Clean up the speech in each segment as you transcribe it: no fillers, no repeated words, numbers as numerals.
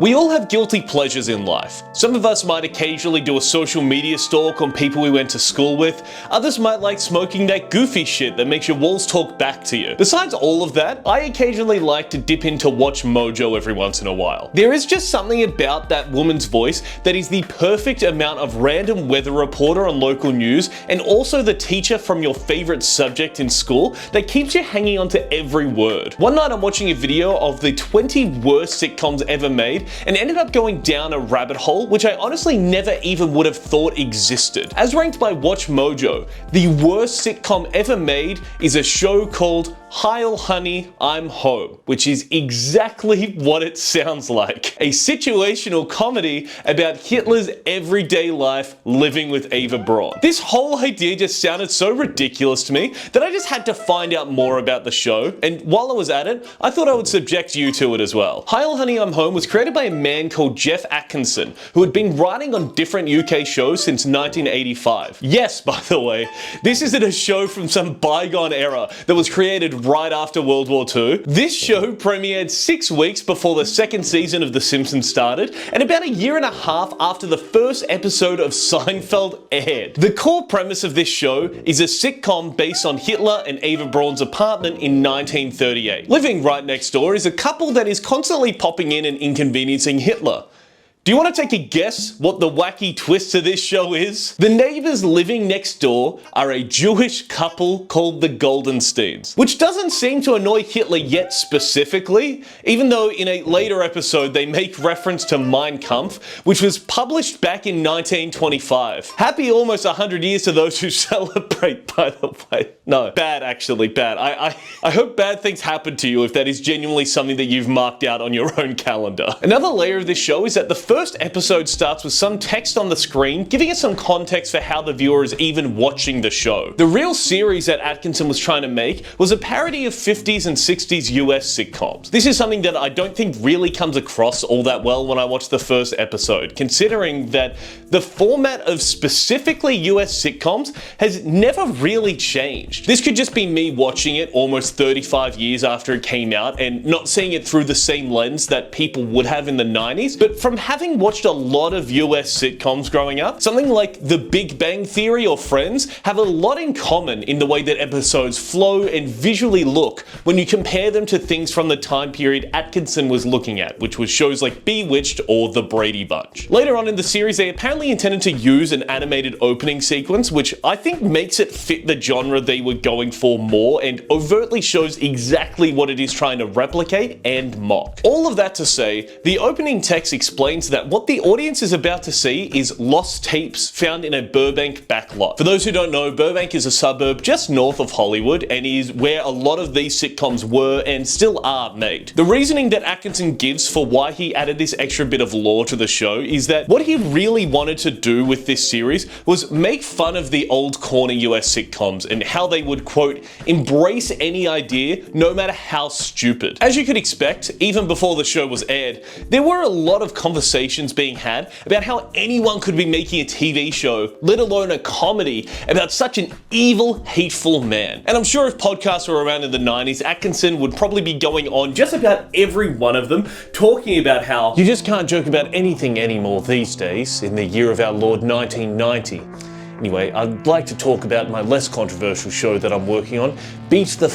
We all have guilty pleasures in life. Some of us might occasionally do a social media stalk on people we went to school with. Others might like smoking that goofy shit that makes your walls talk back to you. Besides all of that, I occasionally like to dip into Watch Mojo every once in a while. There is just something about that woman's voice that is the perfect amount of random weather reporter on local news and also the teacher from your favorite subject in school that keeps you hanging on to every word. One night I'm watching a video of the 20 worst sitcoms ever made and ended up going down a rabbit hole which I honestly never even would have thought existed. As ranked by Watch Mojo, the worst sitcom ever made is a show called Heil Honey I'm Home, which is exactly what it sounds like. A situational comedy about Hitler's everyday life living with Eva Braun. This whole idea just sounded so ridiculous to me that I just had to find out more about the show, and while I was at it, I thought I would subject you to it as well. Heil Honey I'm Home was created by a man called Jeff Atkinson, who had been writing on different UK shows since 1985. Yes, by the way, this isn't a show from some bygone era that was created right after World War II. This show premiered 6 weeks before the second season of The Simpsons started, and about a year and a half after the first episode of Seinfeld aired. The core premise of this show is a sitcom based on Hitler and Eva Braun's apartment in 1938. Living right next door is a couple that is constantly popping in and inconveniencing Hitler. Do you want to take a guess what the wacky twist to this show is? The neighbors living next door are a Jewish couple called the Goldensteins, which doesn't seem to annoy Hitler yet specifically, even though in a later episode they make reference to Mein Kampf, which was published back in 1925. Happy almost 100 years to those who celebrate, by the way. No, bad actually, bad. I hope bad things happen to you if that is genuinely something that you've marked out on your own calendar. Another layer of this show is that the first episode starts with some text on the screen giving us some context for how the viewer is even watching the show. The real series that Atkinson was trying to make was a parody of 50s and 60s US sitcoms. This is something that I don't think really comes across all that well when I watch the first episode, considering that the format of specifically US sitcoms has never really changed. This could just be me watching it almost 35 years after it came out and not seeing it through the same lens that people would have in the 90s, but from having watched a lot of US sitcoms growing up, something like The Big Bang Theory or Friends have a lot in common in the way that episodes flow and visually look when you compare them to things from the time period Atkinson was looking at, which was shows like Bewitched or The Brady Bunch. Later on in the series, they apparently intended to use an animated opening sequence, which I think makes it fit the genre they were going for more and overtly shows exactly what it is trying to replicate and mock. All of that to say, the opening text explains that what the audience is about to see is lost tapes found in a Burbank backlot. For those who don't know, Burbank is a suburb just north of Hollywood and is where a lot of these sitcoms were and still are made. The reasoning that Atkinson gives for why he added this extra bit of lore to the show is that what he really wanted to do with this series was make fun of the old corny US sitcoms and how they would, quote, embrace any idea no matter how stupid. As you could expect, even before the show was aired, there were a lot of conversations being had about how anyone could be making a TV show, let alone a comedy, about such an evil, hateful man. And I'm sure if podcasts were around in the 90s, Atkinson would probably be going on just about every one of them, talking about how you just can't joke about anything anymore these days in the year of our Lord 1990. Anyway, I'd like to talk about my less controversial show that I'm working on, Beat the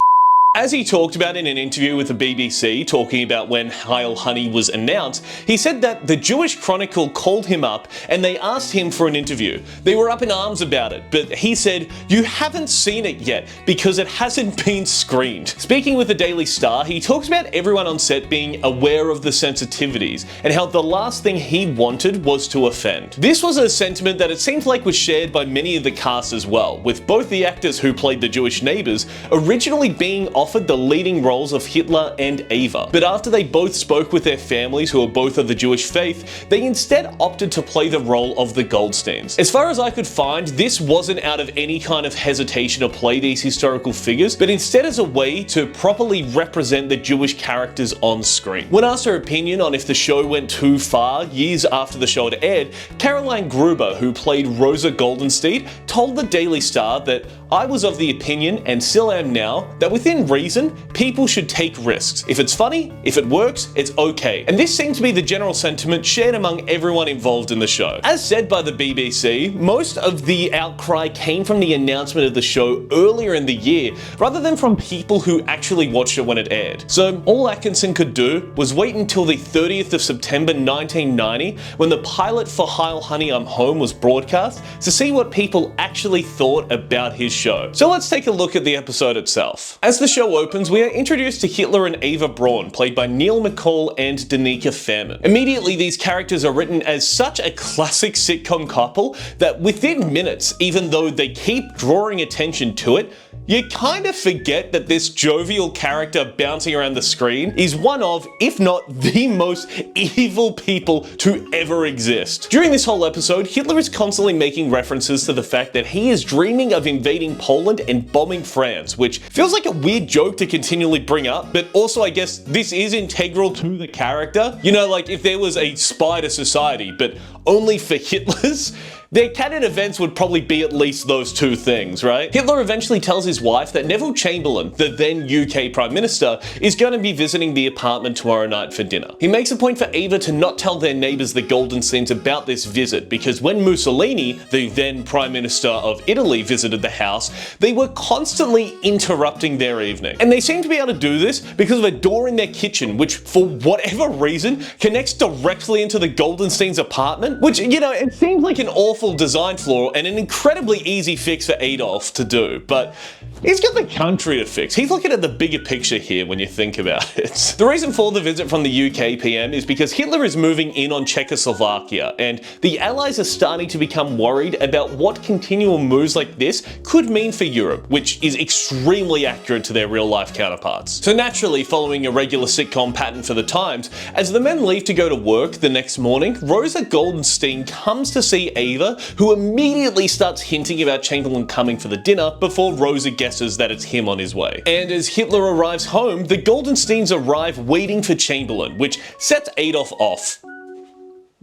As he talked about in an interview with the BBC, talking about when Heil Honey was announced, he said that the Jewish Chronicle called him up and they asked him for an interview. They were up in arms about it, but he said, "You haven't seen it yet because it hasn't been screened." Speaking with the Daily Star, he talks about everyone on set being aware of the sensitivities and how the last thing he wanted was to offend. This was a sentiment that it seems like was shared by many of the cast as well, with both the actors who played the Jewish neighbors originally being offered the leading roles of Hitler and Eva. But after they both spoke with their families who are both of the Jewish faith, they instead opted to play the role of the Goldsteins. As far as I could find, this wasn't out of any kind of hesitation to play these historical figures, but instead as a way to properly represent the Jewish characters on screen. When asked her opinion on if the show went too far years after the show had aired, Caroline Gruber, who played Rosa Goldenstein, told the Daily Star that "I was of the opinion, and still am now, that within reason, people should take risks. If it's funny, if it works, it's okay. And this seemed to be the general sentiment shared among everyone involved in the show. As said by the BBC, most of the outcry came from the announcement of the show earlier in the year, rather than from people who actually watched it when it aired. So all Atkinson could do was wait until the 30th of September 1990, when the pilot for Heil Honey I'm Home was broadcast, to see what people actually thought about his show. So let's take a look at the episode itself. As the show opens, we are introduced to Hitler and Eva Braun, played by Neil McCall and Danica Fairman. Immediately, these characters are written as such a classic sitcom couple that within minutes, even though they keep drawing attention to it, you kind of forget that this jovial character bouncing around the screen is one of, if not the most evil people to ever exist. During this whole episode, Hitler is constantly making references to the fact that he is dreaming of invading Poland and bombing France, which feels like a weird joke to continually bring up, but also I guess this is integral to the character. You know, like if there was a spider society, but only for Hitlers, their canon events would probably be at least those two things, right? Hitler eventually tells his wife that Neville Chamberlain, the then UK Prime Minister, is going to be visiting the apartment tomorrow night for dinner. He makes a point for Eva to not tell their neighbours the Goldensteins about this visit, because when Mussolini, the then Prime Minister of Italy, visited the house, they were constantly interrupting their evening. And they seem to be able to do this because of a door in their kitchen, which for whatever reason connects directly into the Goldensteins' apartment, which, you know, it seems like an awful design flaw and an incredibly easy fix for Adolf to do, but he's got the country to fix. He's looking at the bigger picture here when you think about it. The reason for the visit from the UK PM is because Hitler is moving in on Czechoslovakia, and the Allies are starting to become worried about what continual moves like this could mean for Europe, which is extremely accurate to their real-life counterparts. So naturally, following a regular sitcom pattern for the times, as the men leave to go to work the next morning, Rosa Goldenstein comes to see Eva, who immediately starts hinting about Chamberlain coming for the dinner before Rosa guesses that it's him on his way. And as Hitler arrives home, the Goldensteins arrive waiting for Chamberlain, which sets Adolf off.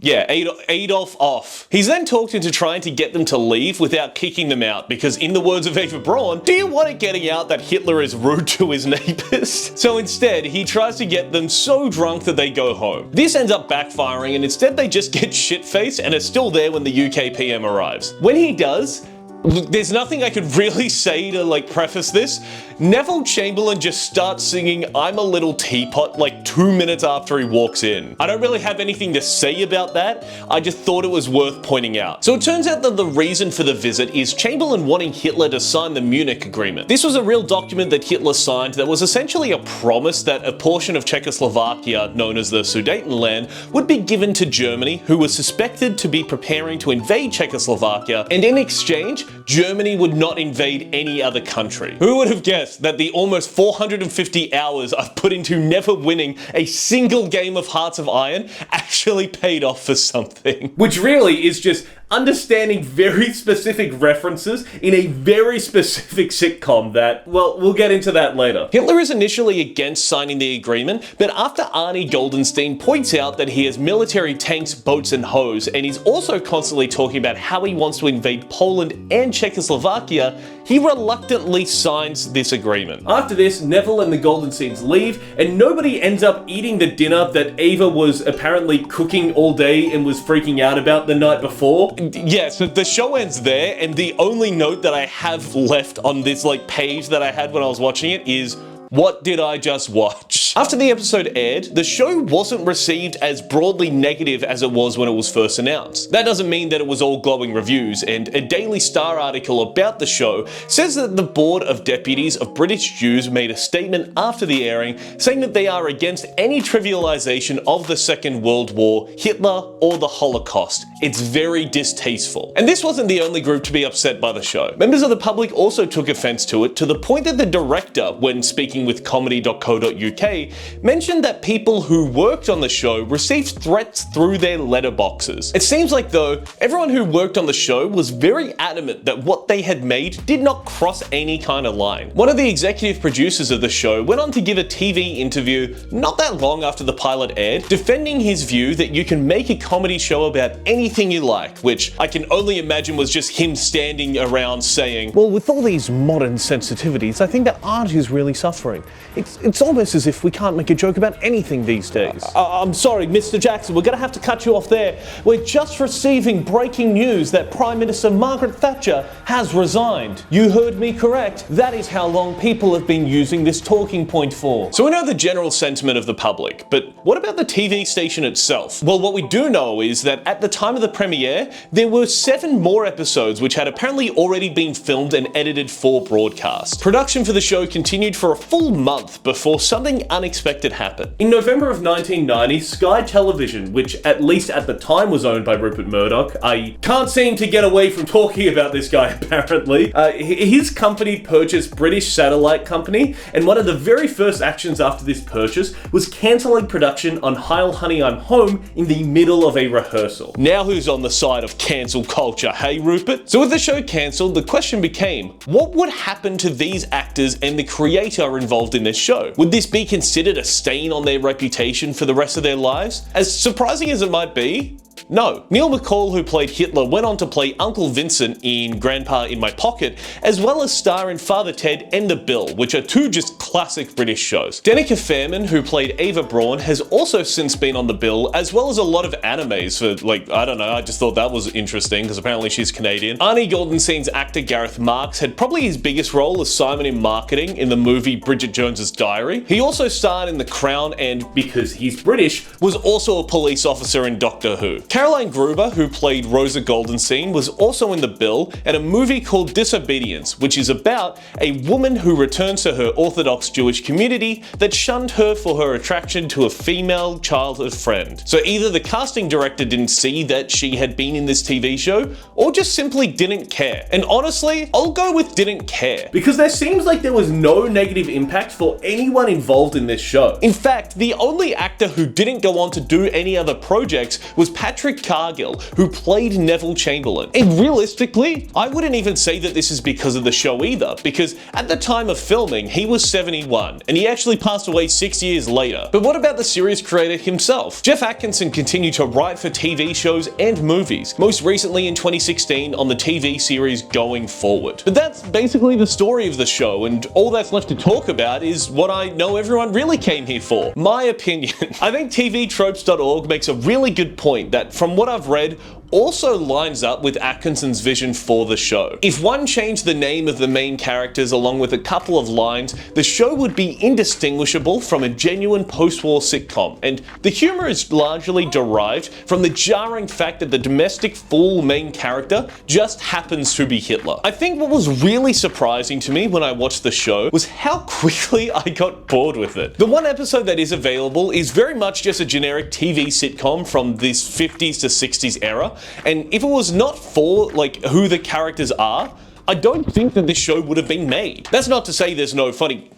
Yeah, Adolf off. He's then talked into trying to get them to leave without kicking them out, because in the words of Eva Braun, do you want it getting out that Hitler is rude to his neighbors? So instead, he tries to get them so drunk that they go home. This ends up backfiring, and instead they just get shit-faced and are still there when the UK PM arrives. When he does, there's nothing I could really say to like preface this. Neville Chamberlain just starts singing I'm a Little Teapot like 2 minutes after he walks in. I don't really have anything to say about that, I just thought it was worth pointing out. So it turns out that the reason for the visit is Chamberlain wanting Hitler to sign the Munich Agreement. This was a real document that Hitler signed that was essentially a promise that a portion of Czechoslovakia, known as the Sudetenland, would be given to Germany, who was suspected to be preparing to invade Czechoslovakia, and in exchange, Germany would not invade any other country. Who would have guessed that the almost 450 hours I've put into never winning a single game of Hearts of Iron actually paid off for something? Which really is just understanding very specific references in a very specific sitcom that, well, we'll get into that later. Hitler is initially against signing the agreement, but after Arnie Goldenstein points out that he has military tanks, boats, and hoes, and he's also constantly talking about how he wants to invade Poland and Czechoslovakia, he reluctantly signs this agreement. After this, Neville and the Goldensteins leave, and nobody ends up eating the dinner that Eva was apparently cooking all day and was freaking out about the night before. Yes, the show ends there, and the only note that I have left on this like page that I had when I was watching it is, what did I just watch? After the episode aired, the show wasn't received as broadly negative as it was when it was first announced. That doesn't mean that it was all glowing reviews, and a Daily Star article about the show says that the Board of Deputies of British Jews made a statement after the airing saying that they are against any trivialization of the Second World War, Hitler, or the Holocaust. It's very distasteful. And this wasn't the only group to be upset by the show. Members of the public also took offense to it, to the point that the director, when speaking with comedy.co.uk, UK mentioned that people who worked on the show received threats through their letterboxes. It seems like though, everyone who worked on the show was very adamant that what they had made did not cross any kind of line. One of the executive producers of the show went on to give a TV interview not that long after the pilot aired, defending his view that you can make a comedy show about anything you like, which I can only imagine was just him standing around saying, well, with all these modern sensitivities, I think that art is really suffering. It's almost as if we can't make a joke about anything these days. I'm sorry, Mr. Jackson, we're gonna have to cut you off there. We're just receiving breaking news that Prime Minister Margaret Thatcher has resigned. You heard me correct. That is how long people have been using this talking point for. So we know the general sentiment of the public, but what about the TV station itself? Well, what we do know is that at the time of the premiere, there were 7 more episodes which had apparently already been filmed and edited for broadcast. Production for the show continued for a full month before something unexpected happened. In November of 1990, Sky Television, which at least at the time was owned by Rupert Murdoch, I can't seem to get away from talking about this guy apparently, his company purchased British Satellite Company, and one of the very first actions after this purchase was cancelling production on Heil Honey I'm Home in the middle of a rehearsal. Now who's on the side of cancel culture, hey Rupert? So with the show cancelled, the question became, what would happen to these actors and the creator involved in this show? Would this be considered a stain on their reputation for the rest of their lives? As surprising as it might be, no. Neil McCall, who played Hitler, went on to play Uncle Vincent in Grandpa in My Pocket, as well as star in Father Ted and The Bill, which are 2 just classic British shows. Danica Fairman, who played Eva Braun, has also since been on The Bill, as well as a lot of animes for, like, I don't know, I just thought that was interesting, because apparently she's Canadian. Arnie Goldenstein's actor Gareth Marks had probably his biggest role as Simon in marketing in the movie Bridget Jones's Diary. He also starred in The Crown and, because he's British, was also a police officer in Doctor Who. Caroline Gruber, who played Rosa Goldenstein, was also in The Bill and a movie called Disobedience, which is about a woman who returns to her Orthodox Jewish community that shunned her for her attraction to a female childhood friend. So either the casting director didn't see that she had been in this TV show, or just simply didn't care. And honestly, I'll go with didn't care, because there seems like there was no negative impact for anyone involved in this show. In fact, the only actor who didn't go on to do any other projects was Patrick Cargill, who played Neville Chamberlain. And realistically, I wouldn't even say that this is because of the show either, because at the time of filming, he was 71, and he actually passed away 6 years later. But what about the series creator himself? Jeff Atkinson continued to write for TV shows and movies, most recently in 2016 on the TV series Going Forward. But that's basically the story of the show, and all that's left to talk about is what I know everyone really came here for, my opinion. I think tvtropes.org makes a really good point that, from what I've read, also lines up with Atkinson's vision for the show. If one changed the name of the main characters along with a couple of lines, the show would be indistinguishable from a genuine post-war sitcom, and the humor is largely derived from the jarring fact that the domestic fool main character just happens to be Hitler. I think what was really surprising to me when I watched the show was how quickly I got bored with it. The one episode that is available is very much just a generic TV sitcom from this 50s to 60s era, and if it was not for like who the characters are, I don't think that this show would have been made. That's not to say there's no funny...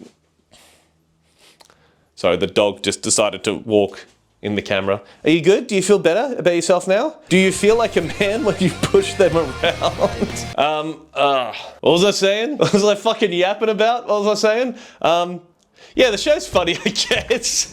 Sorry, the dog just decided to walk in the camera. Are you good? Do you feel better about yourself now? Do you feel like a man when you push them around? What was I saying? What was I fucking yapping about? What was I saying? Yeah, the show's funny, I guess.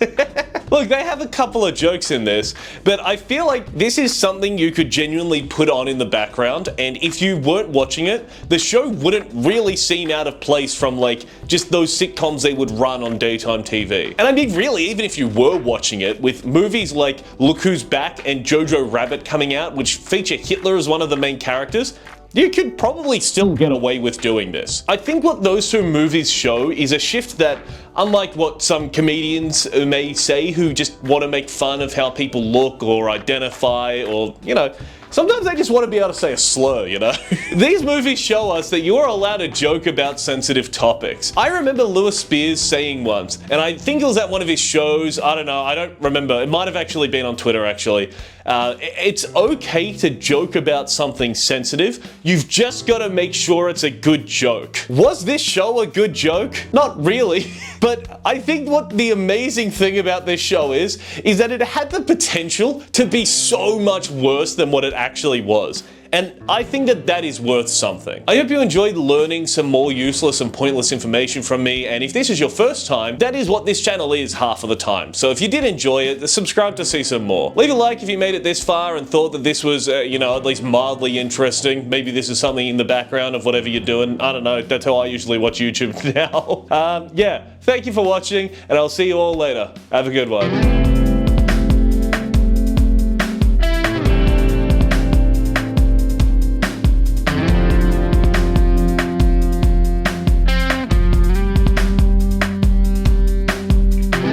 Look, they have a couple of jokes in this, but I feel like this is something you could genuinely put on in the background, and if you weren't watching it, the show wouldn't really seem out of place from like just those sitcoms they would run on daytime TV. And I mean, really, even if you were watching it, with movies like Look Who's Back and Jojo Rabbit coming out, which feature Hitler as one of the main characters, you could probably still get away with doing this. I think what those 2 movies show is a shift that, unlike what some comedians may say who just want to make fun of how people look or identify, or, you know, sometimes they just want to be able to say a slur, you know? These movies show us that you are allowed to joke about sensitive topics. I remember Lewis Spears saying once, and I think it was at one of his shows, I don't know, I don't remember, it might have actually been on Twitter actually, it's okay to joke about something sensitive, you've just got to make sure it's a good joke. Was this show a good joke? Not really. But I think what the amazing thing about this show is that it had the potential to be so much worse than what it actually was. And I think that is worth something. I hope you enjoyed learning some more useless and pointless information from me, and if this is your first time, that is what this channel is half of the time. So if you did enjoy it, subscribe to see some more. Leave a like if you made it this far and thought that this was, you know, at least mildly interesting. Maybe this is something in the background of whatever you're doing. I don't know, that's how I usually watch YouTube now. Yeah, thank you for watching, and I'll see you all later. Have a good one.